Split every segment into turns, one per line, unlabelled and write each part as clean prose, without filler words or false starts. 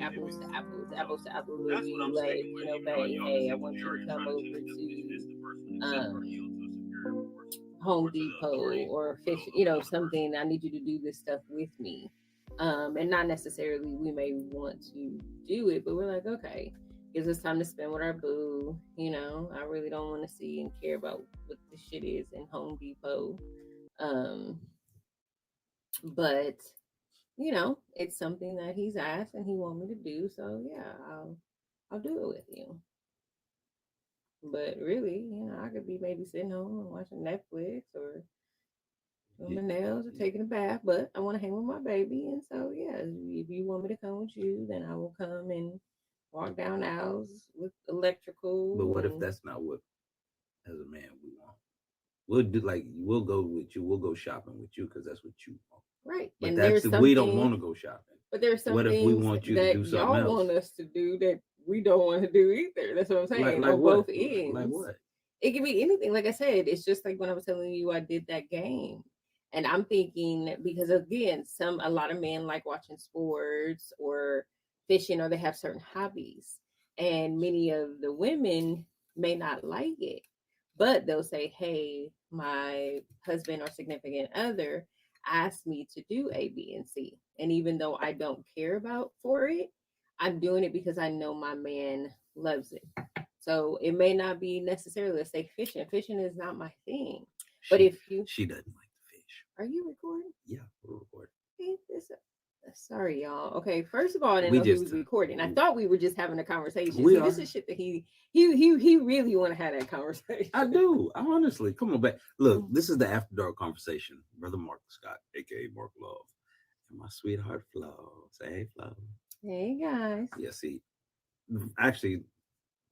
apples to apples, apples to apples would be like, babe, hey, I want you to come over to Home Depot or fish, something. I need you to do this stuff with me. And not necessarily we may want to do it, but we're like, okay, gives us time to spend with our boo. I really don't want to see and care about what the shit is in Home Depot. Um, but it's something that he's asked and he want me to do. So yeah, I'll do it with you. But really, I could be maybe sitting home and watching Netflix or doing my nails or taking a bath, but I want to hang with my baby. And so, yeah, if you want me to come with you, then I will come and walk down aisles with electrical.
But what if that's not what, as a man, we want? We'll do like we'll go with you. We'll go shopping with you because that's what you want.
Right.
But
and
that's
there's
if we don't
something,
want to go shopping.
but there's some
What if we
things
want you to
that
do something
y'all
else?
want us to do that we don't want to do either. That's what I'm saying.
Like
On
what?
both ends.
Like what?
It can be anything. Like I said, it's just like when I was telling you I did that game. And I'm thinking, because again, a lot of men like watching sports or fishing, or they have certain hobbies. And many of the women may not like it, but they'll say, hey, my husband or significant other asked me to do A, B, and C. And even though I don't care about for it, I'm doing it because I know my man loves it. So it may not be necessarily, let's say, fishing. Fishing is not my thing. But if you
she doesn't like the fish.
Are you recording?
Yeah, we're recording.
Hey, sorry, y'all. Okay, first of all, I didn't
We
know he
just
was recording. I thought we were just having a conversation.
We
See,
are.
this is shit that he really want to have that conversation.
I do. I honestly, come on back. Look, this is the After Dark conversation. Brother Mark Scott, aka Mark Love, and my sweetheart Flo. Say hey, Flo.
Hey guys.
Yeah, see, actually,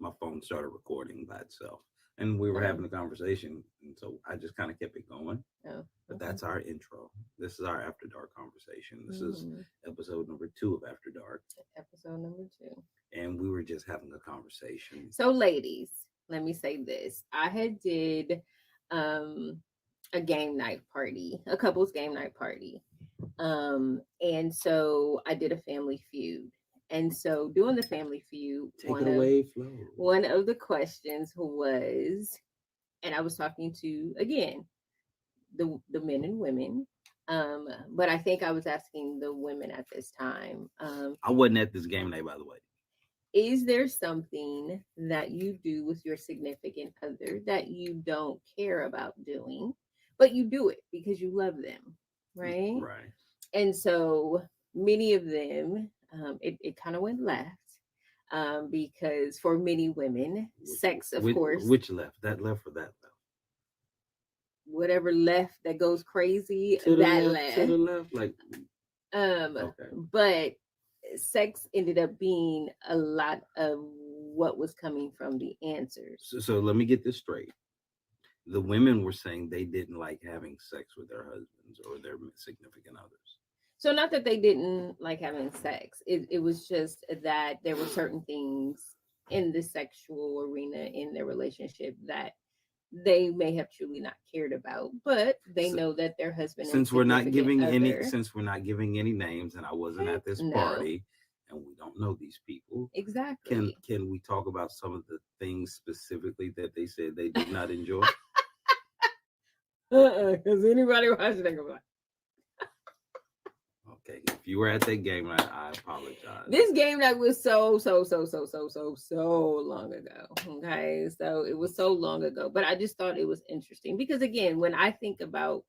my phone started recording by itself, and we were having a conversation, and so I just kind of kept it going.
Oh,
But
okay.
that's our intro. This is our After Dark conversation. This is episode number 2 of After Dark.
Episode number 2.
And we were just having a conversation.
So, ladies, let me say this. I had did a game night party, a couples game night party. And so I did a family feud. And so doing the family feud,
Take it away, Flo.
One of the questions was, and I was talking to, again, the men and women. But I think I was asking the women at this time.
I wasn't at this game night, by the way.
Is there something that you do with your significant other that you don't care about doing, but you do it because you love them, right?
Right.
And so many of them, it kind of went left, because for many women, sex, of course.
Which left? That left or that left?
Whatever left that goes crazy,
to
that
left. To the left, like.
Okay. But sex ended up being a lot of what was coming from the answers.
So let me get this straight. The women were saying they didn't like having sex with their husbands or their significant others.
So not that they didn't like having sex. It was just that there were certain things in the sexual arena in their relationship that they may have truly not cared about, but they know that their husband.
Since we're not giving any names, and I wasn't at this party, and we don't know these people
exactly.
Can we talk about some of the things specifically that they said they did not enjoy?
Because anybody watching that go like.
Okay, if you were at that game night, I apologize.
This game night was so long ago. Okay, so it was so long ago, but I just thought it was interesting because, again, when I think about,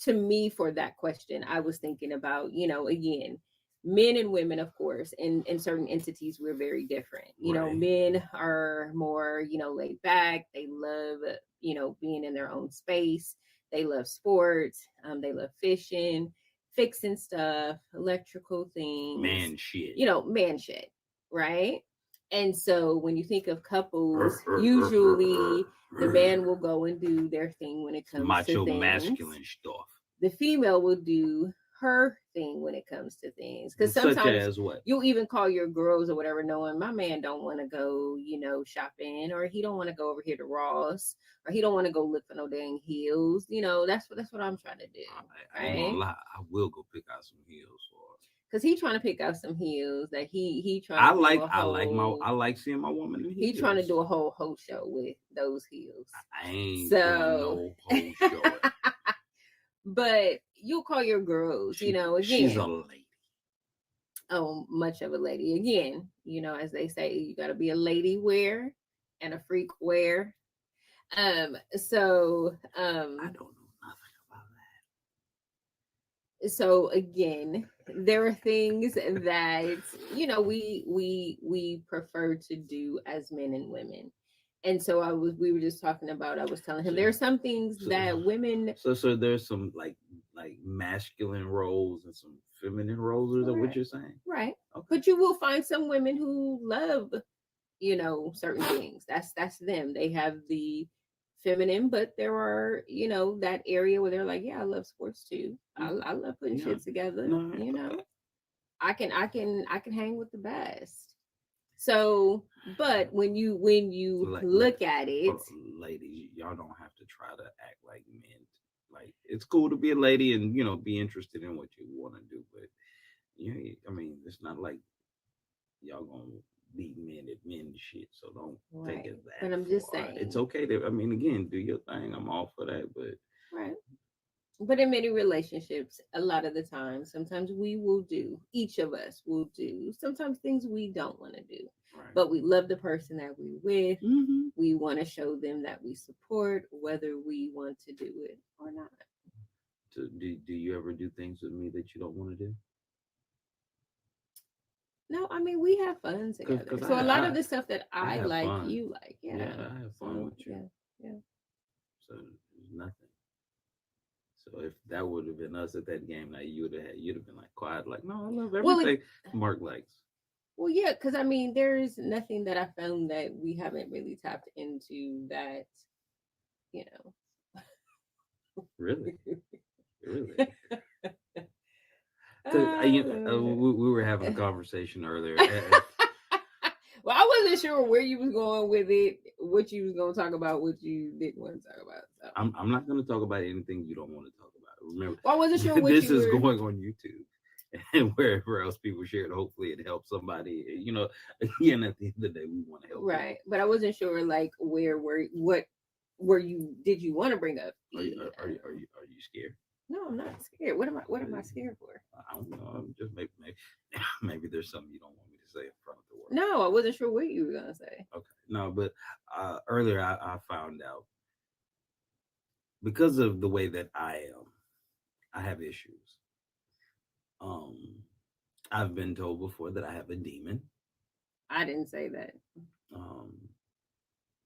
to me, for that question, I was thinking about, again, men and women, of course, in certain entities, we're very different. Men are more, laid back. They love, being in their own space. They love sports. They love fishing, fixing stuff, electrical things,
man shit,
man shit, right? And so when you think of couples, usually the man will go and do their thing when it comes
macho
to things.
Masculine stuff.
The female will do her thing when it comes to things. Because sometimes you'll even call your girls or whatever, knowing my man don't want to go, shopping, or he don't want to go over here to Ross, or he don't want to go look for no dang heels. That's what I'm trying to do.
I ain't gonna lie, I will go pick out some heels for her.
because he trying to pick out some heels that he trying to do a whole
I like seeing my woman in
he trying to
heels.
do a whole show with those heels.
I ain't doing
So,
no whole show.
but you'll call your girls,
She's a
again,
lady.
oh, much of a lady. Again, as they say, you got to be a lady wear and a freak wear. So,
I don't know nothing about
so again, there are things that we prefer to do as men and women. And so we were just talking about, I was telling him
that.
there are some things
So,
that women.
so there's some like masculine roles and some feminine roles. Is that what
Right,
you're saying?
right.
Okay.
But you will find some women who love, certain things. That's them. They have the feminine, but there are, that area where they're like, yeah, I love sports too. I love putting
Yeah.
shit together.
No.
I can hang with the best. So, but when you
Like,
look at it,
ladies, y'all don't have to try to act like men. Like, it's cool to be a lady and be interested in what you want to do, but I mean, it's not like y'all gonna be men at men shit. So don't take
right.
it that
But I'm just
far. It's
saying,
okay to. I mean, again, do your thing. I'm all for that, but
right. But in many relationships, a lot of the time, sometimes we will do, each of us will do, sometimes things we don't want to do.
right.
But we love the person that we're with.
Mm-hmm.
We want to show them that we support, whether we want to do it or not.
So do you ever do things with me that you don't want to do?
No, I mean, we have fun together.
Because
So a lot of the stuff that
I
I
have
like,
fun.
you like.
Yeah,
Yeah.
I have fun
So,
with you.
yeah. Yeah.
So there's nothing. So if that would have been us at that game night, you'd have been like quiet, like, no, I love
Well,
everything Mark likes.
well, yeah, because I mean, there's nothing that I found that we haven't really tapped into that, you
Really,
know.
really. Because
Oh,
we were having a conversation earlier.
well, I wasn't sure where you was going with it, what you was going to talk about, what you didn't want to talk about. So,
I'm not going to talk about anything you don't want to talk about. Remember,
well, I wasn't sure what
this
you
is
were.
going on YouTube and wherever else people share it. Hopefully, it helps somebody. Again, at the end of the day, we want to help
Right,
people.
but I wasn't sure like where were what were you did you want to bring up?
Are you scared?
No, I'm not scared. What am I scared for?
I don't know. I'm just maybe there's something you don't want me to say in front of the world.
No, I wasn't sure what you were gonna say.
Okay. No, but earlier I found out because of the way that I am, I have issues. Um, I've been told before that I have a demon.
I didn't say that.
Um,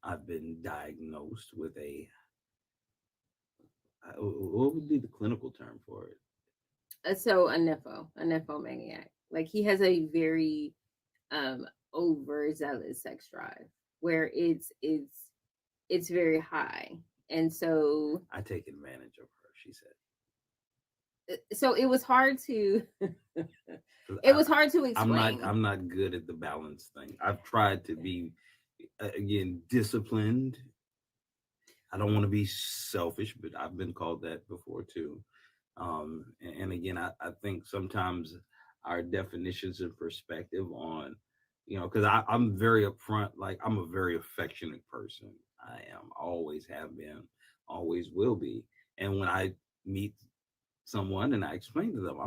I've been diagnosed with what would be the clinical term for it?
So a nymphomaniac. Like he has a very um overzealous sex drive where it's very high. And so
I take advantage of her, she said.
it was hard to
'Cause
it was hard to explain.
I'm not good at the balance thing. I've tried to be again disciplined. I don't want to be selfish, but I've been called that before too. And again, I think sometimes our definitions and perspective on, because I'm very upfront, like I'm a very affectionate person. I am, always have been, always will be. And when I meet someone and I explain to them,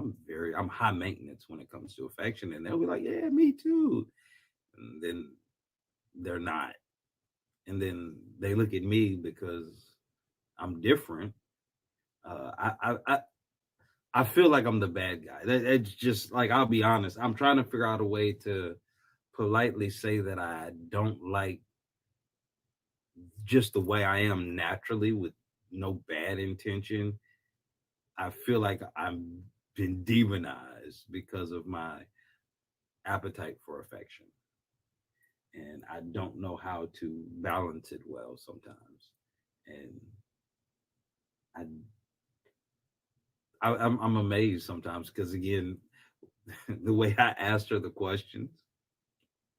I'm high maintenance when it comes to affection, and they'll be like, yeah, me too. And then they're not. And then they look at me because I'm different. I feel like I'm the bad guy. It's just like, I'll be honest. I'm trying to figure out a way to politely say that I don't like just the way I am naturally with no bad intention. I feel like I'm been demonized because of my appetite for affection. And I don't know how to balance it well sometimes. And I, I'm amazed sometimes because, again, the way I asked her the questions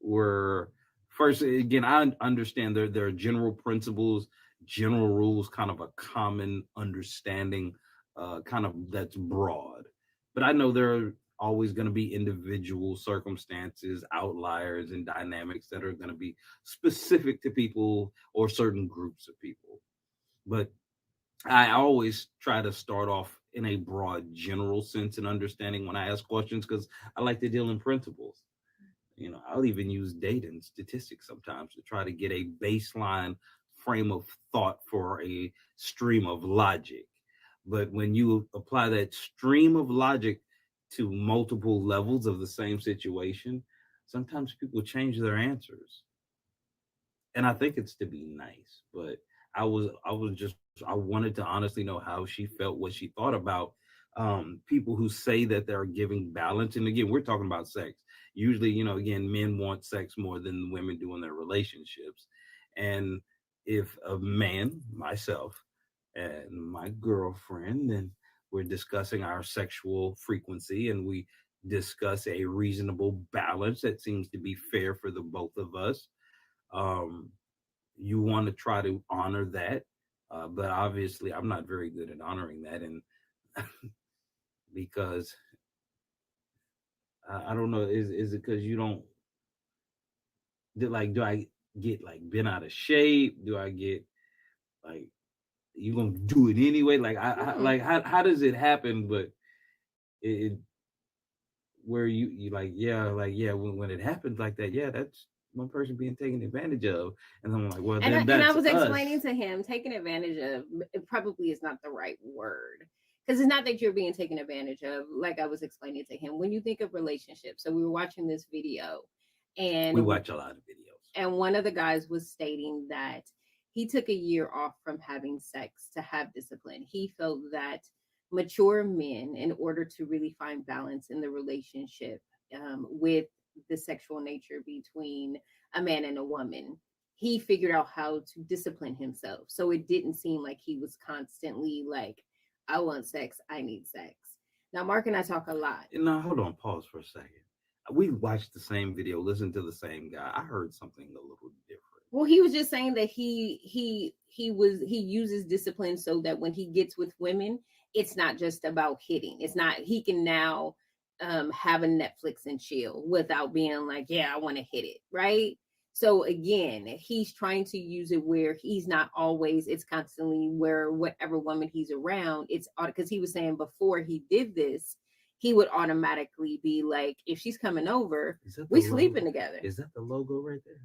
were, first, again, I understand there are general principles, general rules, kind of a common understanding, kind of that's broad. But I know there are always going to be individual circumstances, outliers, and dynamics that are going to be specific to people or certain groups of people. But I always try to start off in a broad, general sense and understanding when I ask questions because I like to deal in principles. I'll even use data and statistics sometimes to try to get a baseline frame of thought for a stream of logic. But when you apply that stream of logic to multiple levels of the same situation, sometimes people change their answers. And I think it's to be nice, but I wanted to honestly know how she felt, what she thought about people who say that they're giving balance. And again, we're talking about sex. Usually, again, men want sex more than women do in their relationships. And if a man, myself, and my girlfriend, and we're discussing our sexual frequency and we discuss a reasonable balance that seems to be fair for the both of us. um, you want to try to honor that, but obviously I'm not very good at honoring that, and because I don't know, is it because you don't do I get like bent out of shape? Do I get like you gonna do it anyway? Like
Hmm.
how does it happen? But it where you like yeah when it happens like that, yeah, that's one person being taken advantage of, and I'm like, well,
And
then
I
that's
was
us.
explaining to him, taking advantage of it probably is not the right word because it's not that you're being taken advantage of. Like I was explaining to him, when you think of relationships, so we were watching this video, and
We watch a lot of videos.
one of the guys was stating that he took a year off from having sex to have discipline. He felt that mature men, in order to really find balance in the relationship, with the sexual nature between a man and a woman, he figured out how to discipline himself. So it didn't seem like he was constantly like, I want sex, I need sex. Now, Mark and I talk a lot.
Now, hold on, pause for a second. We watched the same video, listened to the same guy. I heard something a little different.
Well, he was just saying that he uses discipline so that when he gets with women, it's not just about hitting. It's not he can now have a Netflix and chill without being like, yeah, I want to hit it, right? So again, he's trying to use it where he's not always, it's constantly where whatever woman he's around, it's because he was saying before he did this, he would automatically be like, if she's coming over,
Is that the
we
logo?
sleeping together.
Is that the logo right there?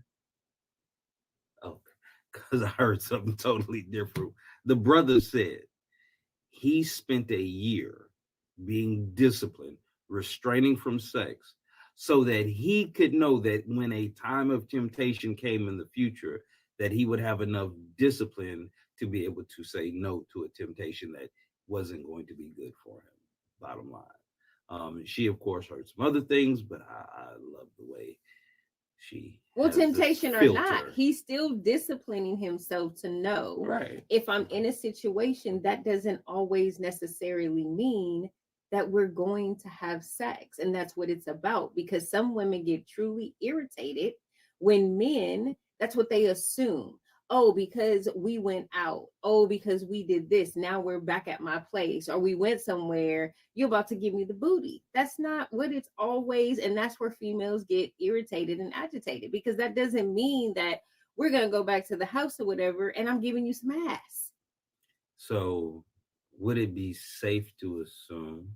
Oh, because I heard something totally different. The brother said he spent a year being disciplined, restraining from sex, so that he could know that when a time of temptation came in the future, that he would have enough discipline to be able to say no to a temptation that wasn't going to be good for him. Bottom line. She, of course, heard some other things, but I love the way she
Well,
has this
temptation or not,
filter.
he's still disciplining himself to know,
Right.
if I'm in a situation, that doesn't always necessarily mean that we're going to have sex. And that's what it's about, because some women get truly irritated when men, that's what they assume. Oh, because we went out. Oh, because we did this. Now we're back at my place. Or we went somewhere. You're about to give me the booty. That's not what it's always. And that's where females get irritated and agitated, because that doesn't mean that we're going to go back to the house or whatever and I'm giving you some ass.
So, would it be safe to assume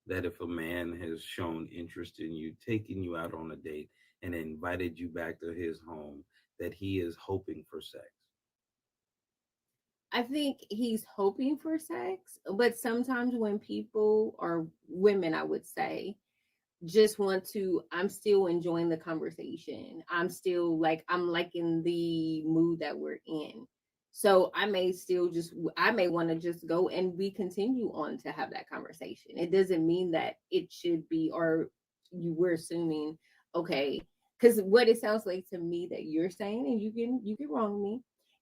that if a man has shown interest in you, taking you out on a date, and invited you back to his home, that he is hoping for sex?
I think he's hoping for sex, but sometimes when people, or women, I would say, just want to, I'm still enjoying the conversation, I'm still like, I'm liking the mood that we're in, so I may still just, I may want to just go and we continue on to have that conversation. It doesn't mean that it should be, or you were assuming, okay, because what it sounds like to me that you're saying, and you can wrong me,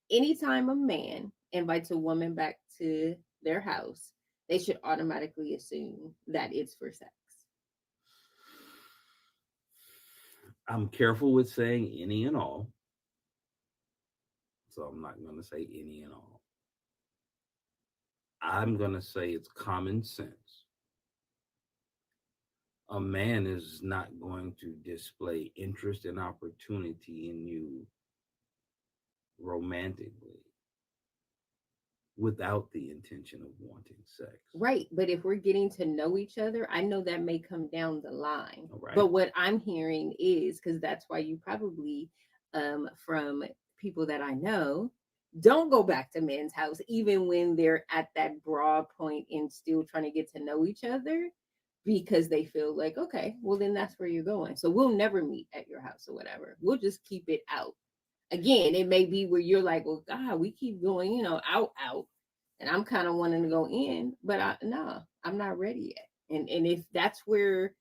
anytime a man invites a woman back to their house, they should automatically assume that it's for sex.
I'm careful with saying any and all, so I'm not going to say any and all. I'm going to say it's common sense a man is not going to display interest and opportunity in you romantically without the intention of wanting sex.
Right. But if we're getting to know each other, I know that may come down the line.
All right.
But what I'm hearing is because that's why you probably, from people that I know, don't go back to men's house, even when they're at that broad point and still trying to get to know each other because they feel like, okay, well, then that's where you're going. So we'll never meet at your house or whatever. We'll just keep it out. Again, it may be where you're like, well, God, we keep going, out, and I'm kind of wanting to go in, but no, I'm not ready yet. And if that's where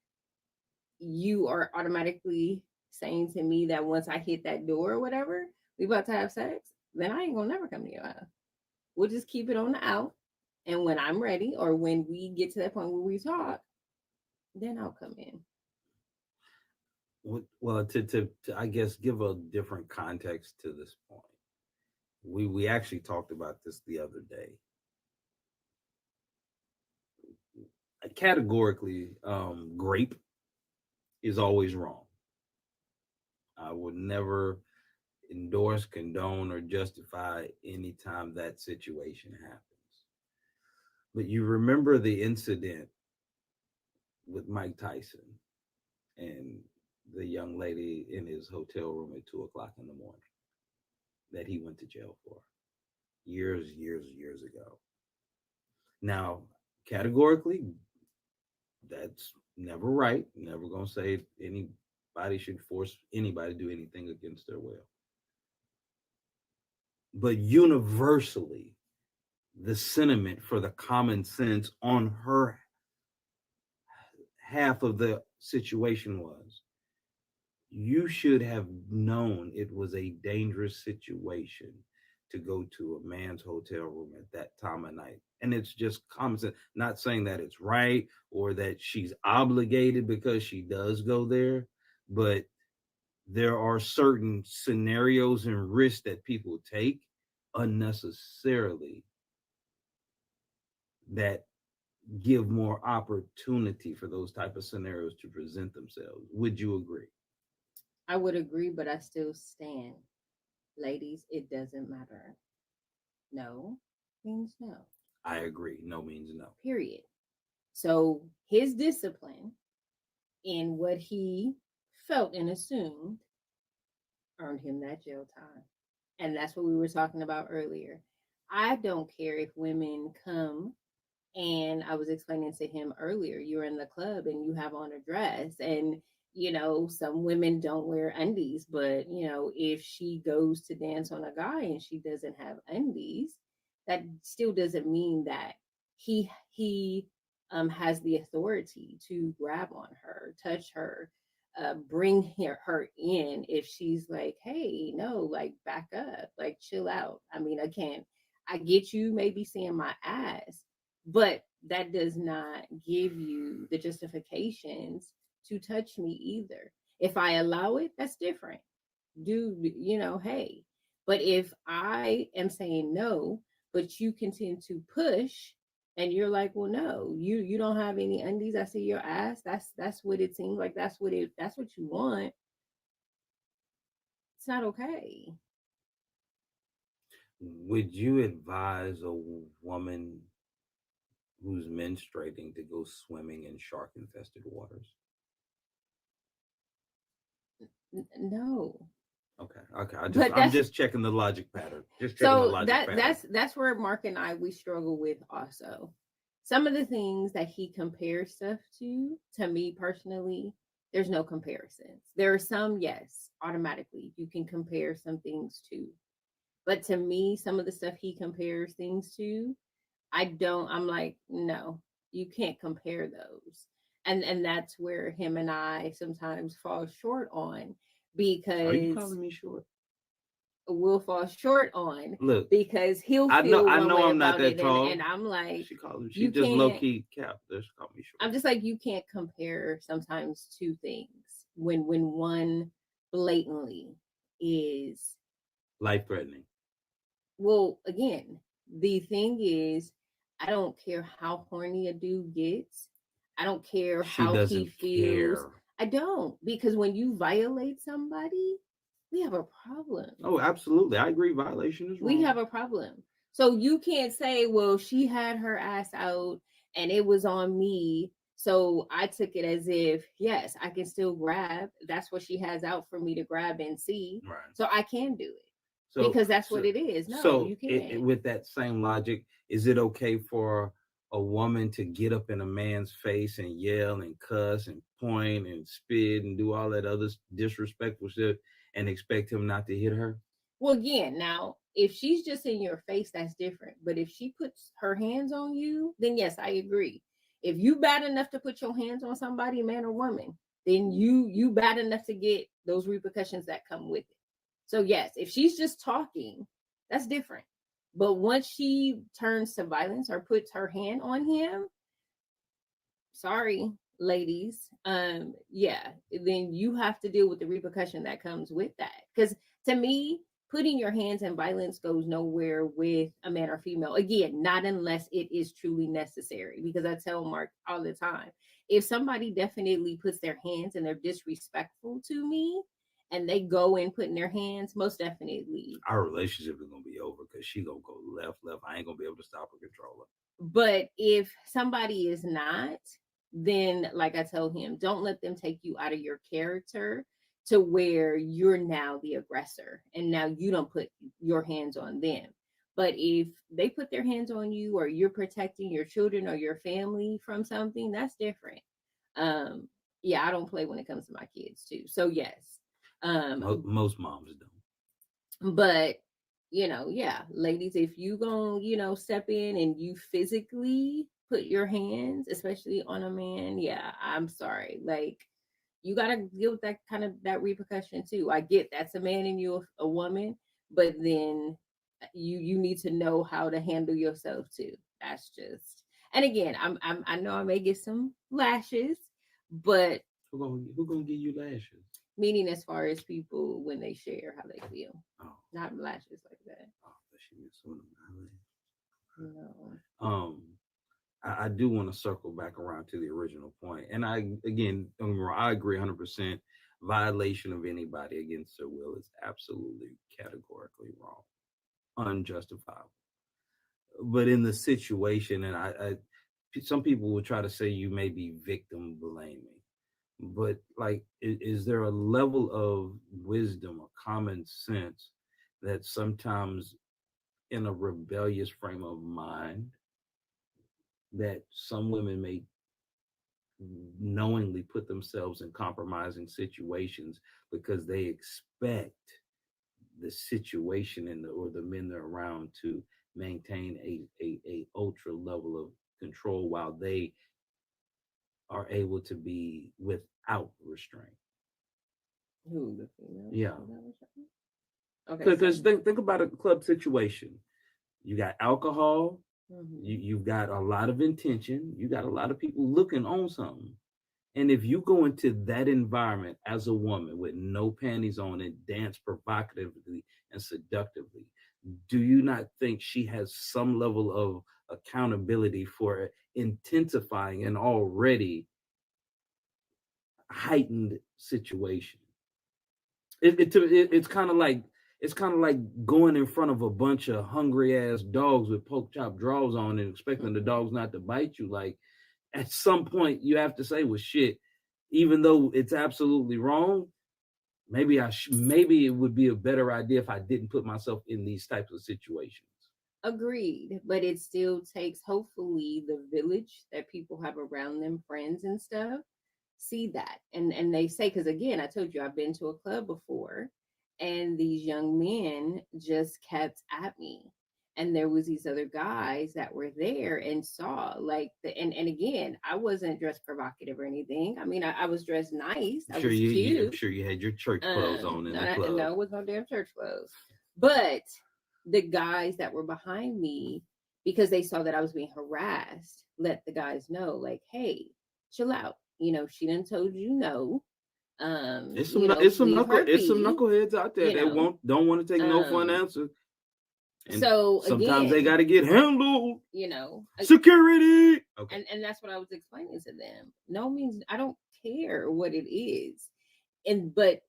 you are automatically saying to me that once I hit that door or whatever, we about to have sex, then I ain't gonna never come to your house. We'll just keep it on the out. And when I'm ready, or when we get to that point where we talk, then I'll come in.
Well, to I guess give a different context to this point. We actually talked about this the other day. Categorically, grape is always wrong. I would never endorse, condone, or justify any time that situation happens. But you remember the incident with Mike Tyson and the young lady in his hotel room at 2 o'clock in the morning that he went to jail for years ago. Now, categorically, that's never right. Never gonna say anybody should force anybody to do anything against their will. But universally, the sentiment for the common sense on her half of the situation was you should have known it was a dangerous situation to go to a man's hotel room at that time of night. And it's just common sense. Not saying that it's right or that she's obligated because she does go there, but there are certain scenarios and risks that people take unnecessarily that give more opportunity for those type of scenarios to present themselves. Would you agree?
I would agree, but I still stand. Ladies, it doesn't matter. No means no.
I agree. No means no.
Period. So his discipline in what he felt and assumed earned him that jail time. And that's what we were talking about earlier. I don't care if women come, and I was explaining to him earlier, you're in the club and you have on a dress, and some women don't wear undies, but if she goes to dance on a guy and she doesn't have undies, that still doesn't mean that he has the authority to grab on her, touch her, bring her in if she's like, hey, no, like back up, like chill out. I mean, again, I get you maybe seeing my ass, but that does not give you the justifications to touch me either. If I allow it, that's different. Do hey. But if I am saying no, but you continue to push and you're like, well, no, you don't have any undies. I see your ass. That's what it seems like. That's what you want. It's not okay.
Would you advise a woman who's menstruating to go swimming in shark infested waters?
No.
Okay.
But
I'm
that's
just checking the logic pattern. Just checking the
so
logic
that
pattern.
that's where Mark and I we struggle with also. Some of the things that he compares stuff to me personally, there's no comparisons. There are some, yes, automatically you can compare some things to. But to me, some of the stuff he compares things to, I don't, I'm like, no, you can't compare those. And that's where him and I sometimes fall short on,
Are you
because
calling me short?
we'll fall short on,
Look,
because he'll
I know
feel
I
one
know
way
I'm not
about
that
it,
tall.
and I'm like,
She
you
just low
can't.
key cap. Just call me short.
I'm just like, you can't compare sometimes two things when one blatantly is,
Life threatening.
well, again, the thing is, I don't care how horny a dude gets. I don't care
She
how he
doesn't
feels.
care.
I don't, because when you violate somebody, we have a problem.
Oh, absolutely. I agree. Violation is
We
wrong.
have a problem. So you can't say, well, she had her ass out and it was on me. So I took it as if, yes, I can still grab. That's what she has out for me to grab and see.
Right.
So I can do it
So,
because that's what
so,
it is. No,
so
you can't.
with that same logic, is it okay for a woman to get up in a man's face and yell and cuss and point and spit and do all that other disrespectful shit and expect him not to hit her?
Well, again, now, if she's just in your face, that's different. But if she puts her hands on you, then yes, I agree. If you bad enough to put your hands on somebody, man or woman, then you bad enough to get those repercussions that come with it. So yes, if she's just talking, that's different. But once she turns to violence or puts her hand on him, sorry, ladies, yeah, then you have to deal with the repercussion that comes with that. Because to me, putting your hands in violence goes nowhere with a man or female. Again, not unless it is truly necessary. Because I tell Mark all the time, if somebody definitely puts their hands and they're disrespectful to me and they go in putting their hands, most definitely.
Our relationship is gonna be over because she gonna go left, left. I ain't gonna be able to stop or control her.
But if somebody is not, then like I tell him, don't let them take you out of your character to where you're now the aggressor and now you don't put your hands on them. But if they put their hands on you or you're protecting your children or your family from something, that's different. Um, yeah, I don't play when it comes to my kids too. So yes.
Most moms don't.
But yeah, ladies, if you gonna step in and you physically put your hands especially on a man, yeah, I'm sorry, like, you gotta deal with that kind of that repercussion too. I get that's a man in you, a woman, but then you need to know how to handle yourself too. That's just, and again, I know I may get some lashes, but
Who gonna give you lashes?
meaning as far as people when they share how they feel,
Oh,
not lashes like that.
oh, but she was one of my
No.
Um, I do want to circle back around to the original point, and I again, don't get me wrong, I agree 100%. Violation of anybody against their will is absolutely categorically wrong, unjustifiable. But in the situation, and some people will try to say you may be victim blaming, but like, is there a level of wisdom or common sense that sometimes in a rebellious frame of mind that some women may knowingly put themselves in compromising situations because they expect the situation and or the men they're around to maintain a ultra level of control while they are able to be without restraint.
Who, the female?
Yeah,
Okay, so.
because think about a club situation. You got alcohol,
Mhm.
you've got a lot of intention, you got a lot of people looking on something. And if you go into that environment as a woman with no panties on and dance provocatively and seductively, do you not think she has some level of accountability for intensifying an already heightened situation? It's kind of like going in front of a bunch of hungry ass dogs with pork chop drawers on and expecting the dogs not to bite you. Like, at some point you have to say, well, shit, even though it's absolutely wrong, maybe it would be a better idea if I didn't put myself in these types of situations.
Agreed, but it still takes hopefully the village that people have around them, friends and stuff, see that. And they say, because again, I told you I've been to a club before and these young men just kept at me. And there was these other guys that were there and saw like and again, I wasn't dressed provocative or anything. I mean, I was dressed nice. I was
I'm
cute.
sure you had your church clothes on in
No,
the club.
no, it was no damn church clothes. But the guys that were behind me, because they saw that I was being harassed, let the guys know, like, hey, chill out. She done told you no. Leave her
It's some
be.
knuckleheads out there that
You know,
don't want to take no for an
um,
answer. And
So
sometimes they got
again,
to get handled.
you know,
Security. Okay.
and that's what I was explaining to them. No means I don't care what it is, and but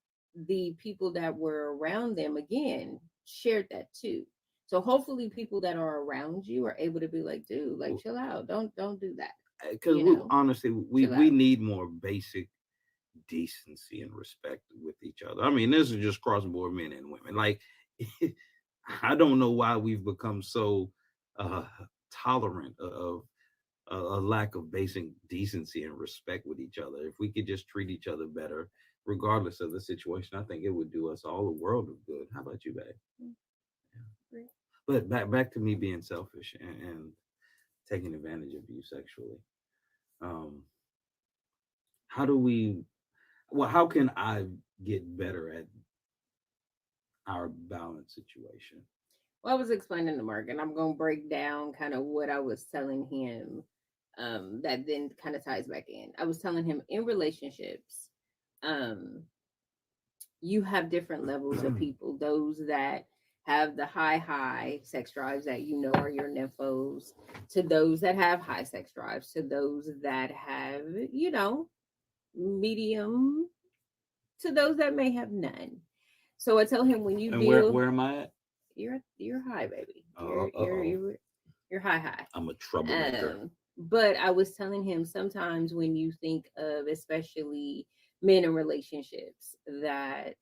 the people that were around them again shared that too. So hopefully, people that are around you are able to be like, dude, like chill out, don't do that,
Because
you know,
honestly, we
chill out.
need more basic decency and respect with each other. I mean, this is just cross board men and women. Like, I don't know why we've become so uh, tolerant of a lack of basic decency and respect with each other. If we could just treat each other better, regardless of the situation, I think it would do us all a world of good. How about you, babe?
Great.
But back to me being selfish and taking advantage of you sexually. Um, how do we? Well, how can I get better at our balance situation?
Well, I was explaining to Mark, and I'm gonna break down kind of what I was telling him. That then kind of ties back in. I was telling him in relationships, um, you have different levels of people. Those that have the high sex drives that you know are your nymphos, to those that have high sex drives, to those that have, you know, medium, to those that may have none. So I tell him when you
And
deal,
where am I at?
you're high, baby.
Oh, oh,
You're high.
I'm a troublemaker.
But I was telling him sometimes when you think of especially men in relationships that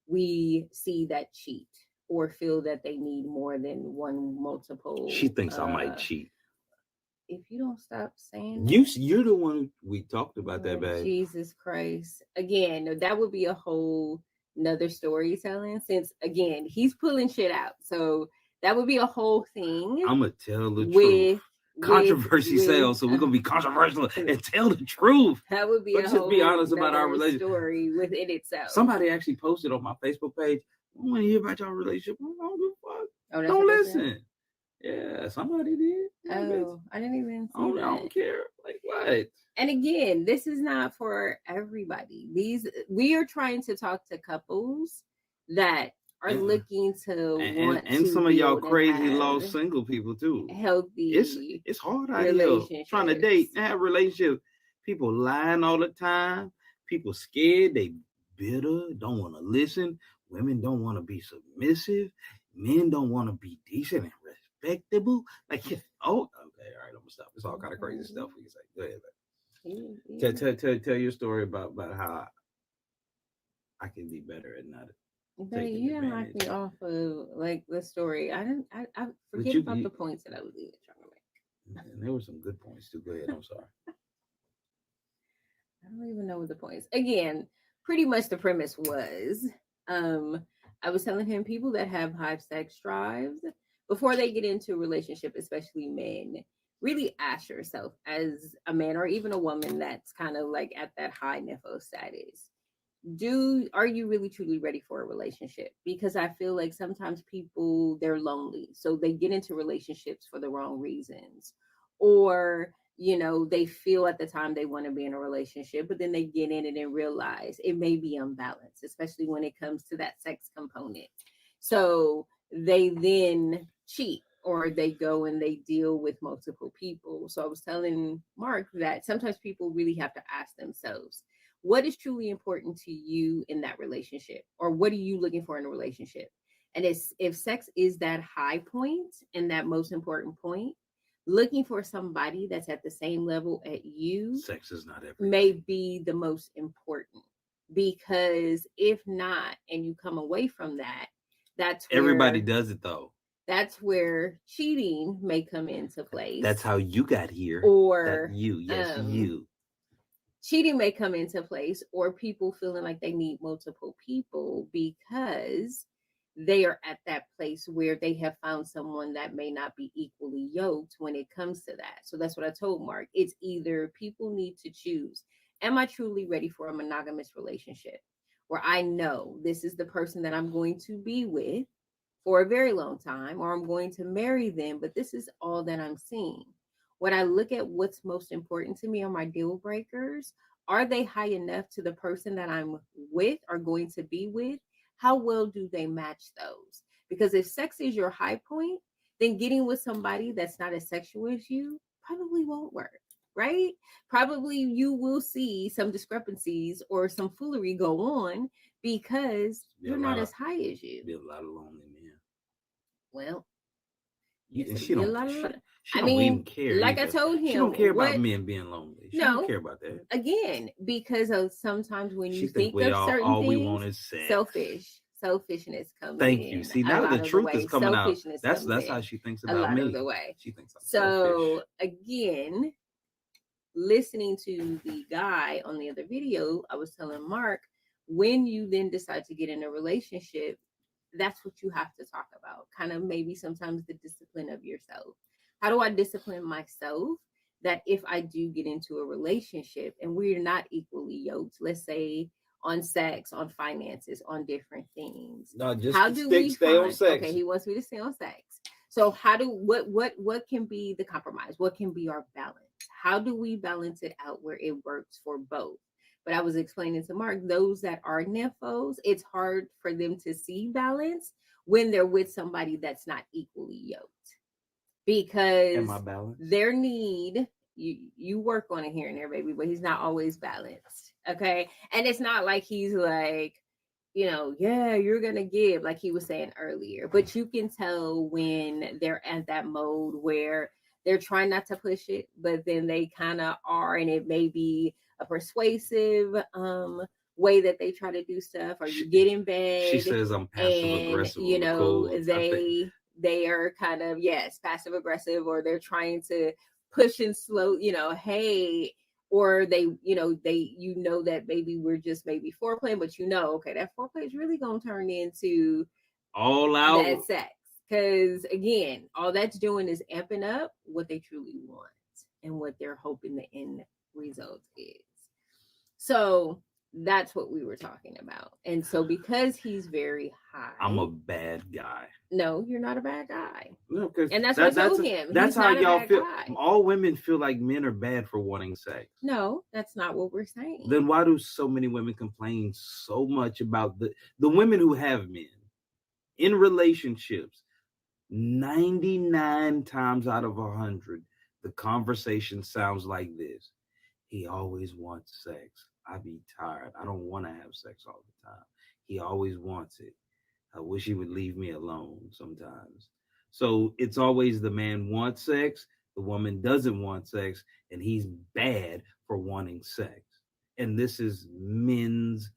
we see that cheat or feel that they need more than one
She
multiple.
thinks I might cheat.
If you don't stop saying
You're the one we talked about that,
Lord
babe.
Jesus Christ. Again, that would be a whole another storytelling since again he's pulling shit out. So that would be a whole thing
I'm gonna tell the truth.
with
Controversy
with
sells, so we're gonna be controversial and tell the truth.
that would be
But
a
just be
whole
honest about our
another
relationship.
story within itself.
Somebody actually posted on my Facebook page. I want to hear about your relationship. I don't give a fuck.
Oh, that's
Don't
what they said.
listen. Yeah, somebody did.
Oh, I didn't even see that.
I don't care. Like what?
And again, this is not for everybody. These we are trying to talk to couples that are looking to want
And
to
some of y'all
build and
crazy
have
lost single people too.
healthy
It's hard out here trying to date
relationships.
and have relationships. People lying all the time. People scared. They bitter. Don't want to listen. Women don't want to be submissive. Men don't want to be decent and respectable. Like oh, okay, all right. I'm gonna stop. It's all kind of crazy stuff we can say. Go ahead. Tell your story about how I can be better at not
But
taking
you didn't knock
advantage.
me off of like the story. I didn't. I
But
forget about the points that I was even trying to make.
and there were some good points too. Go ahead. I'm sorry.
I don't even know what the points. Again, pretty much the premise was, um, I was telling him people that have high sex drives before they get into a relationship, especially men, really ask yourself as a man or even a woman that's kind of like at that high nympho status, do are you really truly ready for a relationship? Because I feel like sometimes people they're lonely, so they get into relationships for the wrong reasons, or they feel at the time they want to be in a relationship, but then they get in it and realize it may be unbalanced, especially when it comes to that sex component. So they then cheat or they go and they deal with multiple people. So I was telling Mark that sometimes people really have to ask themselves, what is truly important to you in that relationship, or what are you looking for in a relationship? And it's, if sex is that high point and that most important point, looking for somebody that's at the same level at you
Sex is not everything.
may be the most important, because if not and you come away from that, that's where
everybody does it though.
That's where cheating may come into place.
That's how you got here.
Or
you.
Cheating may come into place, or people feeling like they need multiple people because they are at that place where they have found someone that may not be equally yoked when it comes to that. So that's what I told Mark. It's either people need to choose, am I truly ready for a monogamous relationship where I know this is the person that I'm going to be with for a very long time, or I'm going to marry them, but this is all that I'm seeing. When I look at what's most important to me are my deal breakers. Are they high enough to the person that I'm with or going to be with? How well do they match those? Because if sex is your high point, then getting with somebody that's not as sexual as you probably won't work, right? Probably you will see some discrepancies or some foolery go on because
Be a
you're
lot
not
of
as high as you.
be a lot of lonely men.
Well,
You,
yes,
and
it'll be a lot of.
she
I
don't even
mean,
care
like I
either.
told
She
him,
don't care about
what?
men being lonely. She don't
No,
care about that.
again, because of sometimes when
She
you
think
think
we
of certain
all we want
things,
is sex.
selfishness comes
Thank you.
in
See,
a
now the
lot of the
truth is
way.
coming out.
Selfishness
That's
comes
how
in
she thinks
a
about
lot of the
me.
way.
She thinks I'm
So
selfish.
again, listening to the guy on the other video, I was telling Mark, when you then decide to get in a relationship, that's what you have to talk about. Kind of maybe sometimes the discipline of yourself. How do I discipline myself that if I do get into a relationship and we're not equally yoked, let's say on sex, on finances, on different things,
No,
how
just
do we
stay on
find, okay,
sex.
he wants me to stay on sex. So how do what can be the compromise? What can be our balance? How do we balance it out where it works for both? But I was explaining to Mark, those that are nymphos, it's hard for them to see balance when they're with somebody that's not equally yoked
Am I
because
balanced?
their need, you work on it here and there, baby, but he's not always balanced. Okay. And it's not like he's like, yeah, you're gonna give, like he was saying earlier. But you can tell when they're at that mode where they're trying not to push it, but then they kind of are, and it may be a persuasive way that they try to do stuff, or you get in
She
bed
says I'm passive
and
aggressive on the codes. I think
they are kind of, yes, passive aggressive, or they're trying to push and slow, hey, or they, that maybe we're just maybe foreplay, but okay, that foreplay is really gonna turn into
all
that
out.
sex. Because again, all that's doing is amping up what they truly want and what they're hoping the end result is. So that's what we were talking about. And so because he's very
I'm
high,
a bad guy.
no, you're not a bad guy.
No, because
And that's what I told him.
that's
He's
how
not a
y'all
bad
feel.
guy.
All women feel like men are bad for wanting sex.
No, that's not what we're saying.
Then why do so many women complain so much about the women who have men in relationships? 99 times out of 100, the conversation sounds like this: he always wants sex. I be tired. I don't want to have sex all the time. He always wants it. I wish he would leave me alone sometimes. So it's always the man wants sex, the woman doesn't want sex, and he's bad for wanting sex. And this is men's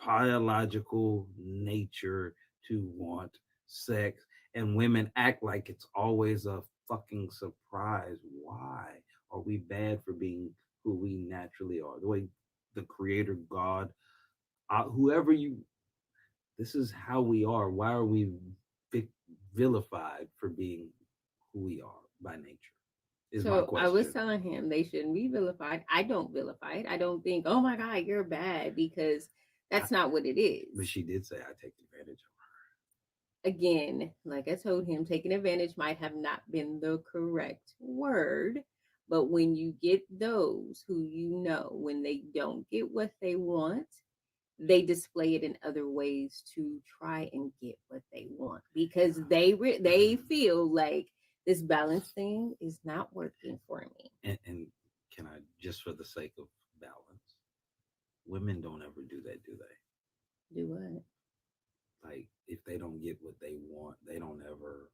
biological nature to want sex. And women act like it's always a fucking surprise. Why are we bad for being who we naturally are? The way the creator God, whoever you, this is how we are. Why are we vilified for being who we are by nature? Is my
So I was
question.
telling him they shouldn't be vilified. I don't vilify it. I don't think, oh my God, you're bad, because
I,
that's not what it
but
is.
she did say I take advantage of
Again, like I told him, taking advantage might have not been the correct word. But when you get those who, when they don't get what they want, they display it in other ways to try and get what they want, because they feel like this balance thing is not working for me.
her. And can I, just for the sake of balance, women don't ever do that, do they?
Do what?
Like, if they don't get what they want, they don't ever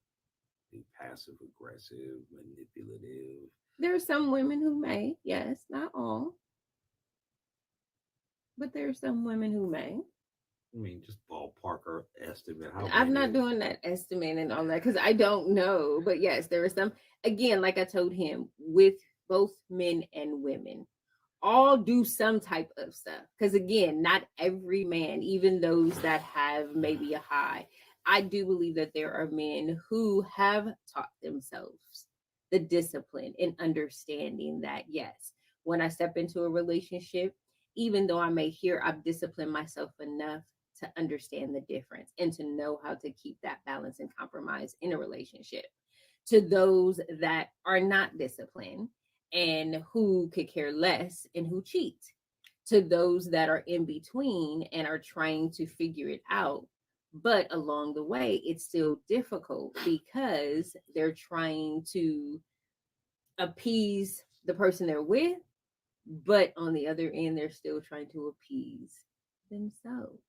be passive aggressive, manipulative.
There are some women who may, yes, not all, but there are some women who may.
I mean, just ballpark or estimate how
I'm
many.
not doing that estimate and all that because I don't know. But yes, there are some, again, like I told him, with both men and women, all do some type of stuff. Because again, not every man, even those that have maybe a high, I do believe that there are men who have taught themselves the discipline and understanding that, yes, when I step into a relationship, even though I may hear I've disciplined myself enough to understand the difference and to know how to keep that balance and compromise in a relationship. To those that are not disciplined and who could care less and who cheat. To those that are in between and are trying to figure it out, But along the way, it's still difficult because they're trying to appease the person they're with, but on the other end, they're still trying to appease themselves.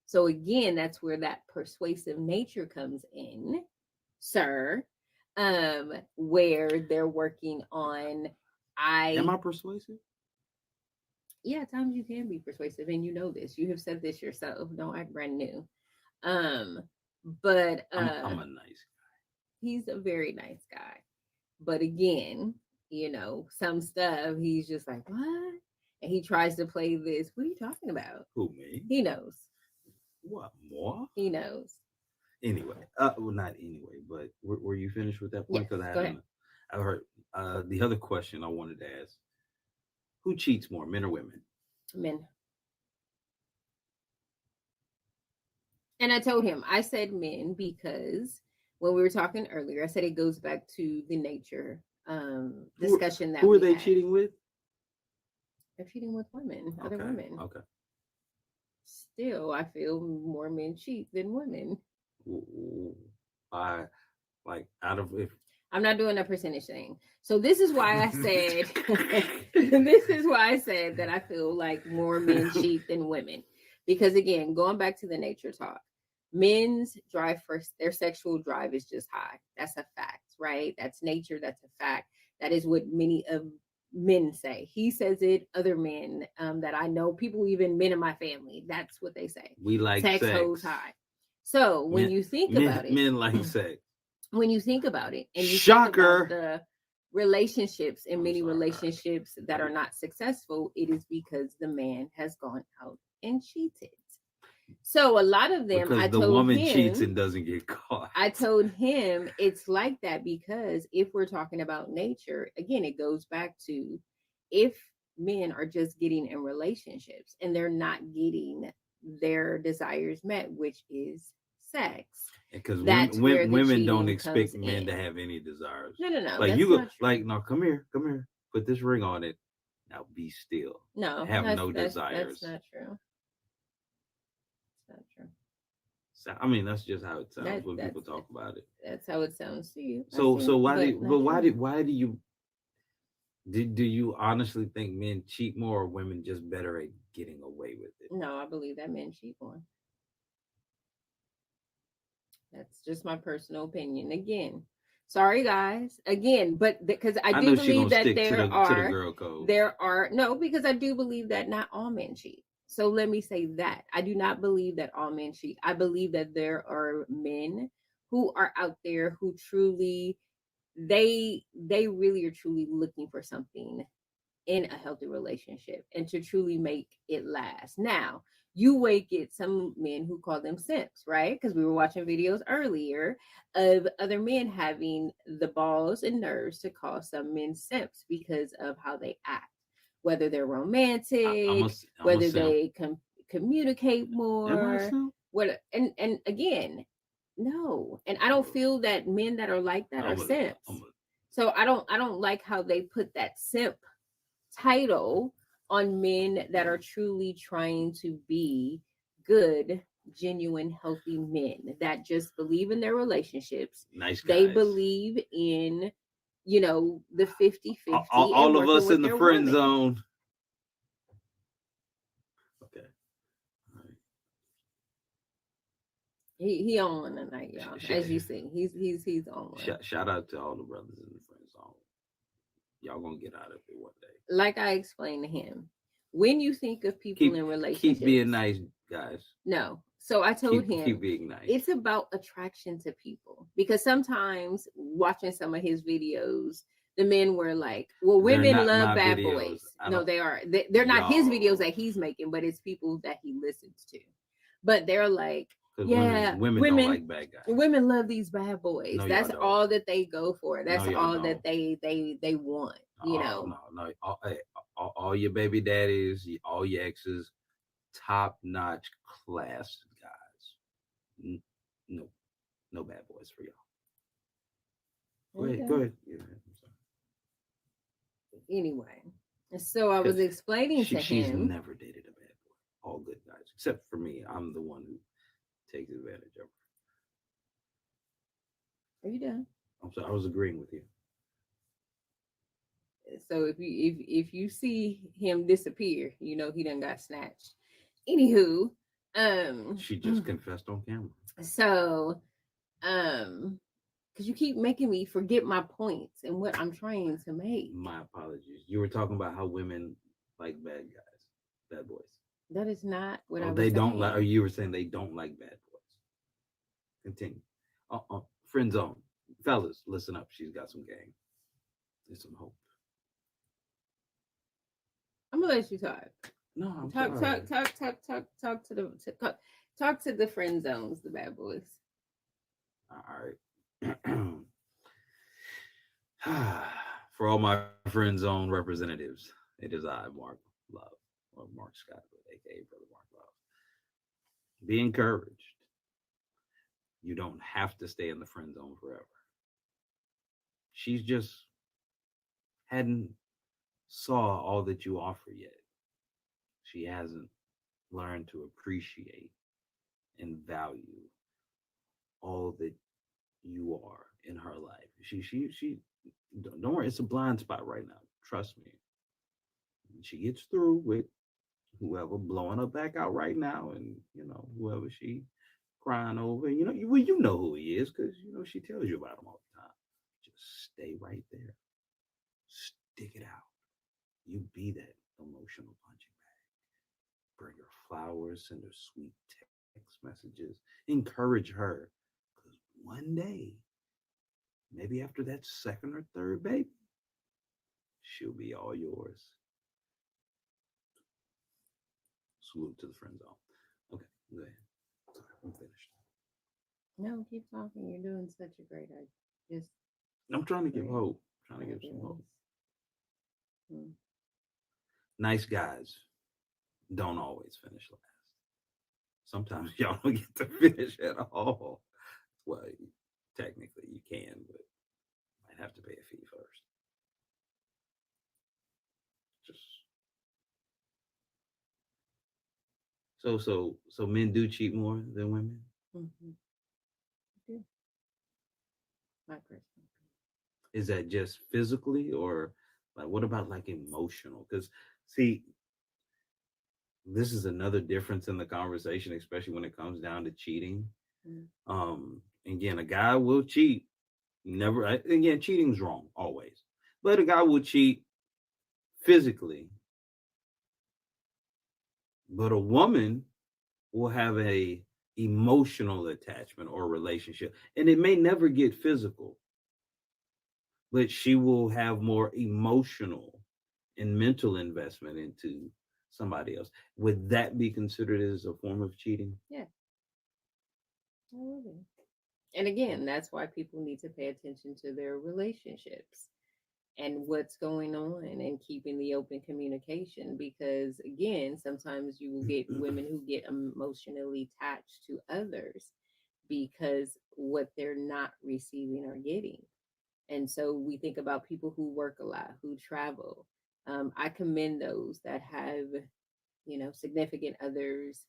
So again, that's where that persuasive nature comes in, sir. Where they're working on,
Am
I
I persuasive?
yeah, at times you can be persuasive, and you know this. You have said this yourself. Don't act brand new. Um, but
I'm a nice
he's a very nice guy. But again, some stuff he's just like, what? And he tries to play this. What are you talking about?
who me?
He knows.
What more?
He knows.
Anyway, well, not anyway, but were you finished with that
Yes.
point? Because I
Go ahead.
haven't. I heard the other question I wanted to ask: who cheats more, men or women?
Men. And I told him, I said men because when we were talking earlier, I said it goes back to the nature
Who
discussion that
who are
we
they
had.
cheating with?
They're cheating with women, other
Okay,
women.
okay.
Still, I feel more men cheat than women.
I like out of if
I'm not doing a percentage thing. So this is why I said this is why I said that I feel like more men cheat than women. Because again, going back to the nature talk, men's drive for their sexual drive is just high. That's a fact, right? That's nature, that's a fact. That is what many of men say. He says it, other men that I know, people, even men in my family, that's what they say.
we like
Sex
sex,
goes high. So when
men
you think
men
about it,
men like sex.
when you think about it and you think about
Shocker.
the relationships and
I'm
many
sorry.
relationships that are not successful, it is because the man has gone out and cheated. So a lot of them,
Because
I
the
told
woman cheats
him,
and doesn't get caught.
it's like that because if we're talking about nature, again, it goes back to if men are just getting in relationships and they're not getting their desires met, which is sex,
Because
that's where the
women don't
cheating
expect
comes
men to
in.
have any desires.
No, no, no,
Like you
that's
go,
not
like
true.
no, come here, put this ring on it. Now be still.
No,
Have
that's
no
that's
desires.
not true. It's not true.
So, I mean, that's just how it sounds
That
when people
that's
talk about it.
that's how it sounds to you. I
So
see,
why do
but not true.
why do you do you honestly think men cheat more or women just better at getting away with it?
No, I believe that men cheat more. That's just my personal opinion. Again, sorry guys. Again, but because I
I
do
know she
believe
gonna
that
stick to the girl code.
there are no, because I do believe that not all men cheat. So let me say that I do not believe that all men cheat. I believe that there are men who are out there who truly they really are truly looking for something in a healthy relationship and to truly make it last. Now, you will get some men who call them simps, right? Because we were watching videos earlier of other men having the balls and nerves to call some men simps because of how they act, whether they're romantic,
I'm a
whether
simp.
they communicate
Am I a
more,
simp?
what and again, no. And I don't feel that men that are like that are
I'm
simps.
a
So I don't like how they put that simp title on men that are truly trying to be good, genuine, healthy men that just believe in their relationships.
nice
They
guys.
believe in, the 50-50 and
All of
working
us
with
in the
their
friend
woman.
zone. Okay. All right.
He on one tonight, y'all.
Sh-
As you
sh-
see, he's on one.
shout out to all the brothers in the friend zone. Y'all gonna get out of it one day.
Like I explained to him, when you think of people in
Keep being
relationships,
nice, guys.
no. So I told
Keep
him
being nice.
it's about attraction to people because sometimes watching some of his videos, the men were like, well,
They're
women
not
love
my
bad
videos.
boys.
I
No,
don't.
they are. They're not his videos
Y'all,
that he's making, but it's people that he listens to. But they're like,
because
yeah,
women don't like bad guys.
women love these bad boys.
No, y'all
That's
don't.
all that they go for.
No,
That's
y'all
all that
don't.
they want,
No. Hey, all your baby daddies, all your exes, top notch class guys. No, no bad boys for y'all. Go ahead.
Okay.
Go ahead. Yeah, I'm sorry.
Anyway, so I was
Because
explaining to
she's
him.
never dated a bad boy. All good guys, except for me. I'm the one who takes advantage of
Are you done?
her. I'm sorry, I was agreeing with you.
So if you see him disappear, you know he done got snatched. Anywho,
She just confessed on camera.
so because you keep making me forget my points and what I'm trying to make.
My apologies. You were talking about how women like bad guys, bad boys.
That is not what I
Oh,
was
they don't like, or
saying.
you were saying they don't like bad boys. Continue. Friend zone. Fellas, listen up. She's got some game. There's some hope.
I'm gonna let you talk.
No, I'm
Talk,
sorry.
talk, talk, talk, talk, talk to the talk to the friend zones, the bad boys.
All right. For all my friend zone representatives, it is I, Mark Love, or Mark Scott, aka Brother Mark Love. Be encouraged. You don't have to stay in the friend zone forever. She's just hadn't saw all that you offer yet. She hasn't learned to appreciate and value all that you are in her life. She don't worry, it's a blind spot right now. Trust me. When she gets through with whoever blowing her back out right now, and whoever she crying over, you know who he is because she tells you about him all the time. Just stay right there. Stick it out. You be that emotional punching bag. Bring her flowers, send her sweet text messages, encourage her. Because one day, maybe after that second or third baby, she'll be all yours. Salute to the friend zone. Okay, go ahead. Sorry, I'm finished.
No, keep talking. You're doing such a great idea. Just
I'm trying to give
great
hope. Trying to give some hope.
ideas. Hmm.
Nice guys don't always finish last. Sometimes y'all don't get to finish at all. Well, technically you can, but might have to pay a fee first. Just so men do cheat more than women.
Mm-hmm. Yeah, my personal
Is that just physically, or like what about like emotional? Because see, this is another difference in the conversation, especially when it comes down to cheating.
opinion.
Again, a guy will cheat. Never again, cheating's wrong always, but a guy will cheat physically, but a woman will have a emotional attachment or relationship, and it may never get physical, but she will have more emotional and mental investment into somebody else. Would that be considered as a form of cheating?
Yeah, absolutely. And again, that's why people need to pay attention to their relationships and what's going on and keeping the open communication because again sometimes you will get women who get emotionally attached to others because what they're not receiving or getting. And so we think about people who work a lot, who travel. I commend those that have significant others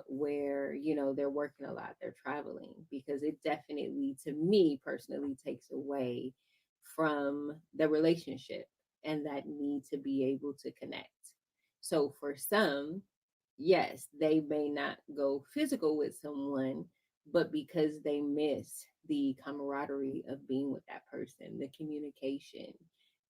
where they're working a lot, they're traveling, because it definitely, to me personally, takes away from the relationship and that need to be able to connect. So for some, yes, they may not go physical with someone, but because they miss the camaraderie of being with that person, the communication,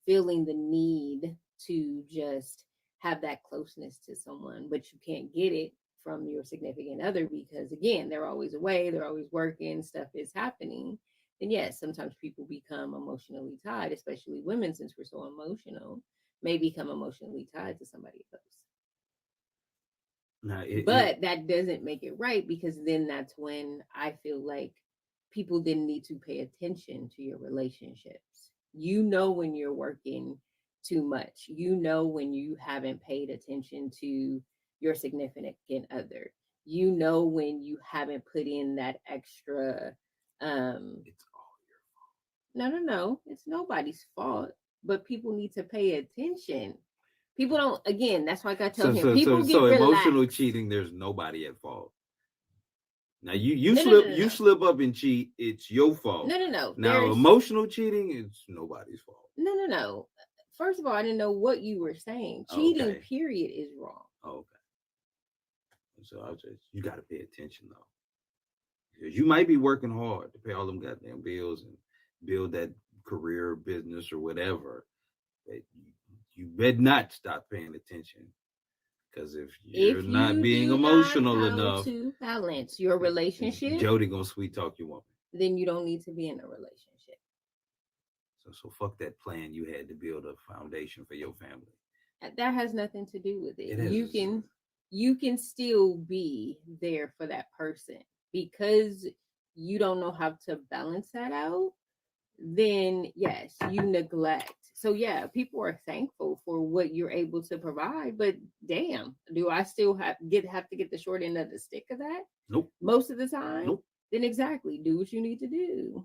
feeling the need to just have that closeness to someone, but you can't get it from your significant other because, again, they're always away, they're always working, stuff is happening. And yes, sometimes people become emotionally tied, especially women, since we're so emotional, may become emotionally tied to somebody else.
Now,
But that doesn't make it right because then that's when I feel like people then need to pay attention to your relationships. When you're working too much, when you haven't paid attention to your significant other, when you haven't put in that extra.
it's all your
No, it's nobody's fault, but people need to pay attention. People don't, again, that's why I gotta tell
so
him,
so so
people get
so emotional
relaxed.
cheating. There's nobody at fault. Now you
No, no, no,
slip
no,
you
no,
slip up and cheat, it's your fault.
no, no, no.
Now
There's
emotional cheating, it's nobody's fault.
no, no, no. First of all, I didn't know what you were saying. Cheating,
Okay.
period, is wrong.
Okay. So I was just you gotta pay attention though. Because you might be working hard to pay all them goddamn bills and build that career, business, or whatever. But you better not stop paying attention. Because if you're
If
not
you
being
do not
emotional
how
enough,
to balance your relationship,
Jody gonna sweet talk you woman.
then you don't need to be in a relationship.
So fuck that plan you had to build a foundation for your family.
That has nothing to do with it.
It
You
is.
can still be there for that person because you don't know how to balance that out. Then yes, you neglect. So yeah, people are thankful for what you're able to provide, but damn, do I still have to get the short end of the stick of that
Nope.
most of the time?
Nope.
Then exactly, do what you need to do.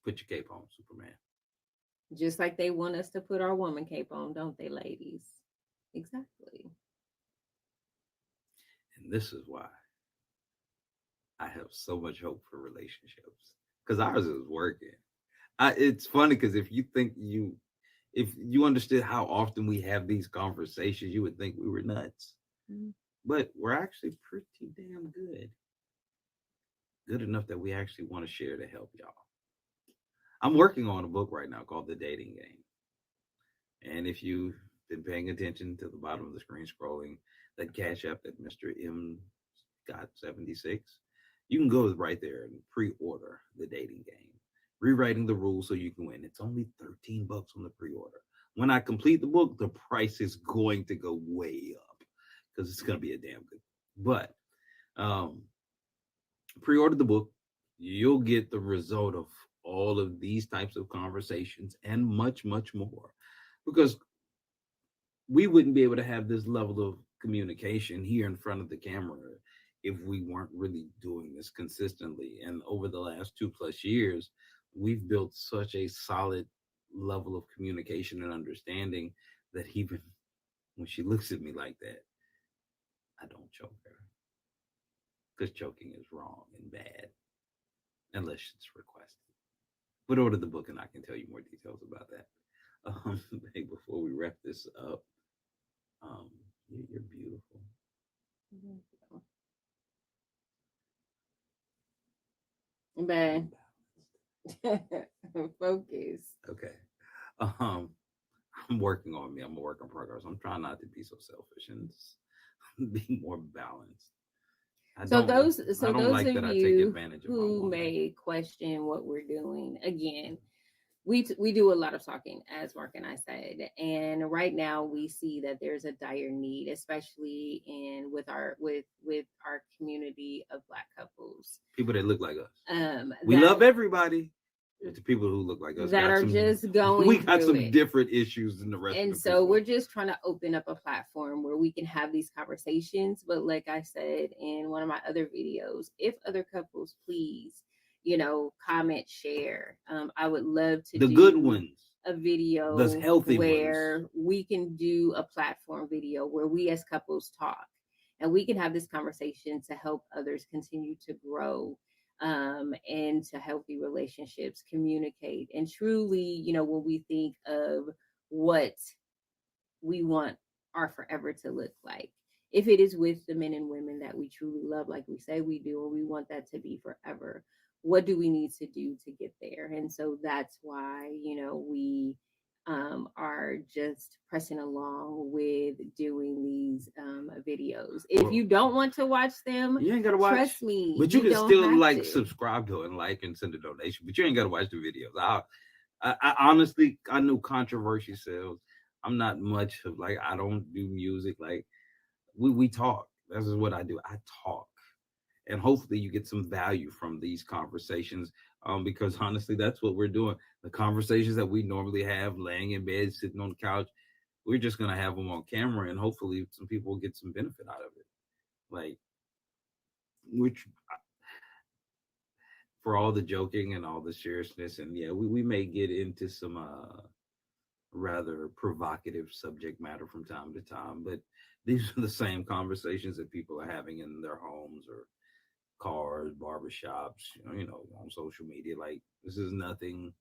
Put your cape on, Superman.
Just like they want us to put our woman cape on, don't they, ladies? Exactly.
And this is why I have so much hope for relationships. Because ours is working. It's funny because if you understood how often we have these conversations, you would think we were nuts.
Mhm.
But we're actually pretty damn good. Good enough that we actually want to share to help y'all. I'm working on a book right now called The Dating Game. And if you've been paying attention to the bottom of the screen scrolling, that cash app that Mr. M got 76, you can go right there and pre-order The Dating Game. Rewriting the rules so you can win. It's only $13 on the pre-order. When I complete the book, the price is going to go way up because it's going to be a damn good. But um, pre-order the book. You'll get the result of all of these types of conversations and much, much more. Because we wouldn't be able to have this level of communication here in front of the camera if we weren't really doing this consistently. And over the last 2+ years, we've built such a solid level of communication and understanding that even when she looks at me like that, I don't choke her because choking is wrong and bad unless it's requested. But order the book and I can tell you more details about that. Hey, before we wrap this up, um, you're beautiful.
Bad. Focus.
Okay. Um, I'm working on me. I'm a work in progress. I'm trying not to be so selfish and be more balanced. I
So
don't. I don't
those
like
of
that I take
you
advantage of my
who
woman.
may question what we're doing, again, we do a lot of talking, as Mark and I said, and right now we see that there's a dire need, especially in with our community of Black couples.
People that look like us. We
That
love everybody. But the people who look like us
that
got
are
some.
just going
We got
through
some
it.
different issues than the rest of
And
the
so
people.
we're just trying to open up a platform where we can have these conversations. But like I said in one of my other videos, if other couples, please, comment, share. I would love to
The good
do
ones,
a
the
video
healthy ones.
where we can do a platform video where we as couples talk and we can have this conversation to help others continue to grow, into healthy relationships, communicate, and truly, when we think of what we want our forever to look like, if it is with the men and women that we truly love, like we say we do, and we want that to be forever, what do we need to do to get there? And so that's why, we are just pressing along with doing these videos. If
Well,
you don't want to watch them,
you ain't gotta watch,
trust me,
but you
you
can
don't
still
have
like
to.
subscribe to it and like and send a donation. But you ain't gotta watch the videos. I honestly, I know controversy sells. I'm not much of like I don't do music. Like we talk. This is what I do. I talk, and hopefully you get some value from these conversations. Because honestly, that's what we're doing. The conversations that we normally have, laying in bed, sitting on the couch, we're just gonna have them on camera, and hopefully some people will get some benefit out of it. Like which for all the joking and all the seriousness, and yeah, we may get into some rather provocative subject matter from time to time, but these are the same conversations that people are having in their homes or cars, barbershops, on social media. Like, this is nothing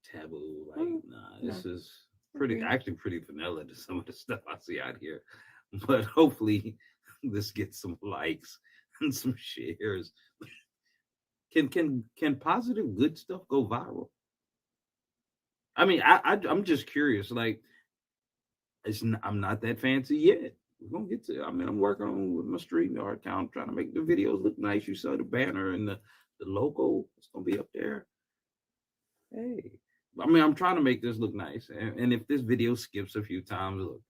taboo. Like,
Mm,
nah,
no,
this is
agree.
actually pretty vanilla to some of the stuff I see out here. But hopefully, this gets some likes and some shares. Can positive good stuff go viral? I mean, I'm just curious. Like, I'm not that fancy yet. We're gonna get to. I mean, I'm working on with my street art account, trying to make the videos look nice. You saw the banner and the logo. It's gonna be up there. Hey, I mean, I'm trying to make this look nice. And if this video skips a few times, look,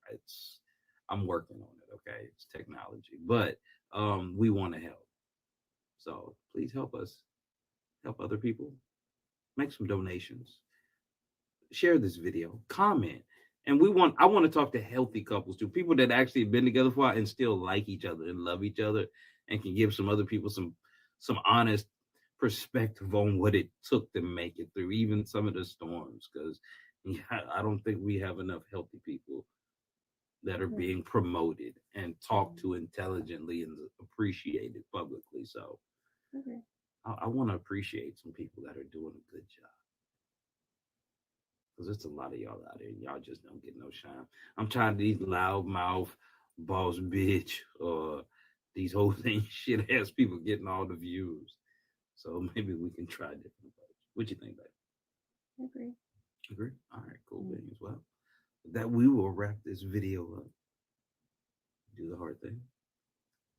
I'm working on it. Okay, it's technology, but we want to help. So please help us help other people. Make some donations. Share this video, comment. And I want to talk to healthy couples too, people that actually have been together for a while and still like each other and love each other and can give some other people some honest perspective on what it took to make it through even some of the storms. Because I don't think we have enough healthy people that are being promoted and talked to intelligently and appreciated publicly. So
Okay.
I want to appreciate some people that are doing a good job. Because there's a lot of y'all out there. Y'all just don't get no shine. I'm tired of these loudmouth, boss bitch, or these whole thing shit ass people getting all the views. So maybe we can try different approach. What you think, babe?
Agree.
Agree? All right, cool beans. Well, that we will wrap this video up. Do the hard thing.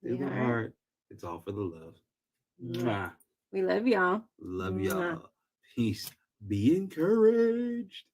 Do
Yeah.
the
All right.
hard. It's all for the love.
Mwah.
Mwah.
We love y'all.
Love
Mwah.
y'all. Peace. Be encouraged.